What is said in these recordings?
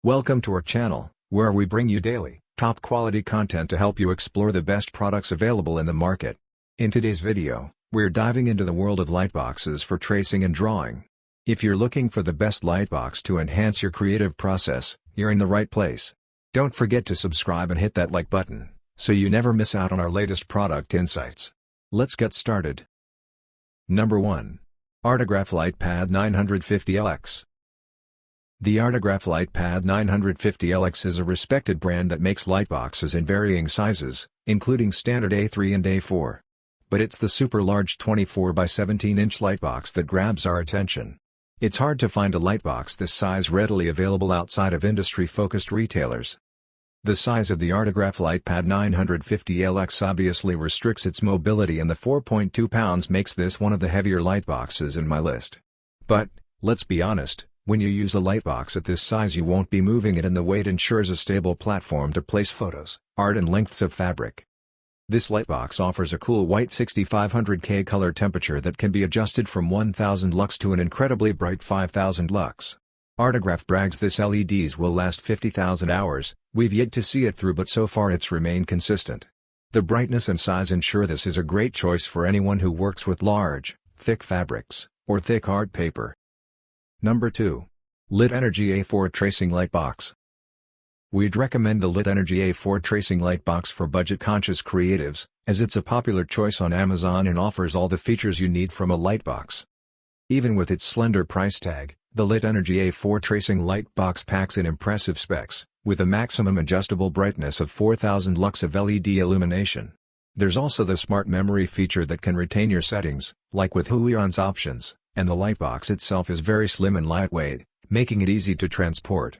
Welcome to our channel, where we bring you daily, top-quality content to help you explore the best products available in the market. In today's video, we're diving into the world of lightboxes for tracing and drawing. If you're looking for the best lightbox to enhance your creative process, you're in the right place. Don't forget to subscribe and hit that like button, so you never miss out on our latest product insights. Let's get started. Number 1. Artograph Lightpad 950LX. The Artograph Lightpad 950LX is a respected brand that makes lightboxes in varying sizes, including standard A3 and A4. But it's the super large 24 by 17-inch lightbox that grabs our attention. It's hard to find a lightbox this size readily available outside of industry-focused retailers. The size of the Artograph Lightpad 950LX obviously restricts its mobility, and the 4.2 pounds makes this one of the heavier lightboxes in my list. But, let's be honest, when you use a lightbox at this size you won't be moving it, and the weight ensures a stable platform to place photos, art and lengths of fabric. This lightbox offers a cool white 6500K color temperature that can be adjusted from 1000 lux to an incredibly bright 5000 lux. Artograph brags this LEDs will last 50,000 hours, we've yet to see it through, but so far it's remained consistent. The brightness and size ensure this is a great choice for anyone who works with large, thick fabrics, or thick art paper. Number 2. Lit Energy A4 Tracing Lightbox. We'd recommend the Lit Energy A4 Tracing Lightbox for budget-conscious creatives, as it's a popular choice on Amazon and offers all the features you need from a lightbox. Even with its slender price tag, the Lit Energy A4 Tracing Lightbox packs in impressive specs, with a maximum adjustable brightness of 4000 lux of LED illumination. There's also the Smart Memory feature that can retain your settings, like with Huion's options, and the lightbox itself is very slim and lightweight, making it easy to transport.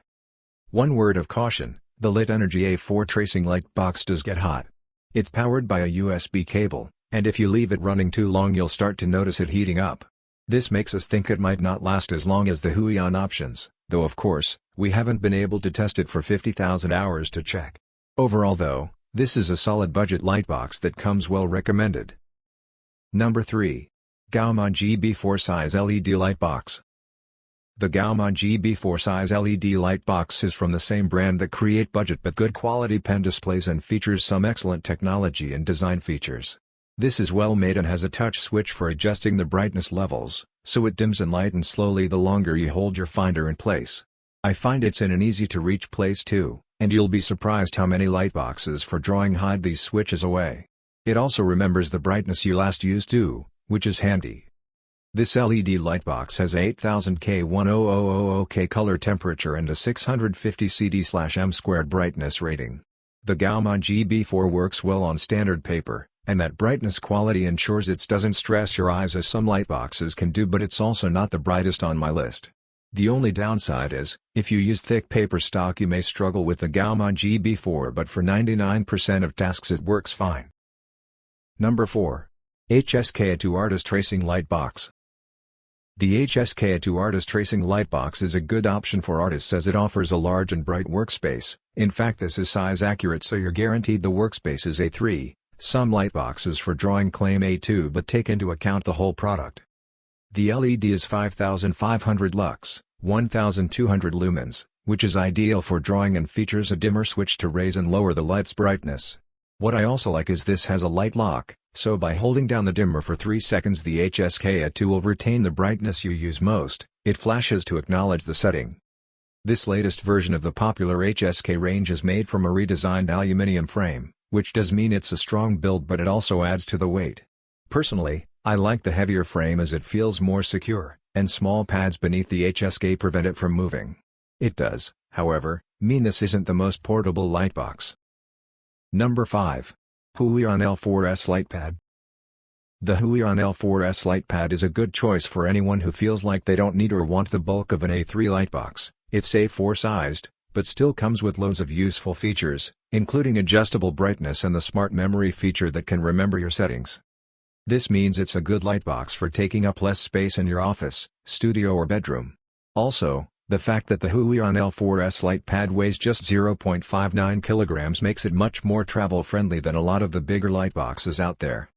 One word of caution: the Lit Energy A4 Tracing Lightbox does get hot. It's powered by a USB cable, and if you leave it running too long you'll start to notice it heating up. This makes us think it might not last as long as the Huion options, though of course, we haven't been able to test it for 50,000 hours to check. Overall though, this is a solid budget lightbox that comes well recommended. Number 3. Gaomon GB4 Size LED Lightbox. The Gaomon GB4 Size LED Lightbox is from the same brand that create budget but good quality pen displays and features some excellent technology and design features. This is well made and has a touch switch for adjusting the brightness levels, so it dims and lightens slowly the longer you hold your finder in place. I find it's in an easy to reach place too, and you'll be surprised how many lightboxes for drawing hide these switches away. It also remembers the brightness you last used too, which is handy. This LED lightbox has 8000K 10000K color temperature and a 650 CD/m² brightness rating. The Gaomon GB4 works well on standard paper, and that brightness quality ensures it doesn't stress your eyes as some lightboxes can do, but it's also not the brightest on my list. The only downside is, if you use thick paper stock you may struggle with the Gaomon GB4, but for 99% of tasks it works fine. Number 4. HSK-A2 Artist Tracing Lightbox. The HSK-A2 Artist Tracing Lightbox is a good option for artists as it offers a large and bright workspace. In fact, this is size accurate, so you're guaranteed the workspace is A3. Some lightboxes for drawing claim A2 but take into account the whole product. The LED is 5500 lux, 1200 lumens, which is ideal for drawing, and features a dimmer switch to raise and lower the light's brightness. What I also like is this has a light lock, so by holding down the dimmer for 3 seconds the HSK-A2 will retain the brightness you use most. It flashes to acknowledge the setting. This latest version of the popular HSK range is made from a redesigned aluminum frame, which does mean it's a strong build, but it also adds to the weight. Personally, I like the heavier frame as it feels more secure, and small pads beneath the HSK prevent it from moving. It does, however, mean this isn't the most portable lightbox. Number 5. Huion L4S Lightpad. The Huion L4S Lightpad is a good choice for anyone who feels like they don't need or want the bulk of an A3 lightbox. It's A4 sized, but still comes with loads of useful features, including adjustable brightness and the Smart Memory feature that can remember your settings. This means it's a good lightbox for taking up less space in your office, studio or bedroom. Also, the fact that the Huion L4S Lightpad weighs just 0.59 kilograms makes it much more travel-friendly than a lot of the bigger lightboxes out there.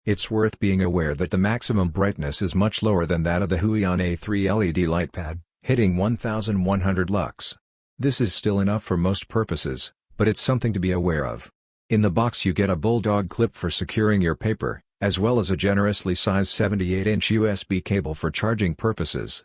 It's worth being aware that the maximum brightness is much lower than that of the Huion A3 LED Lightpad, hitting 1100 lux. This is still enough for most purposes, but it's something to be aware of. In the box you get a bulldog clip for securing your paper, as well as a generously sized 78-inch USB cable for charging purposes.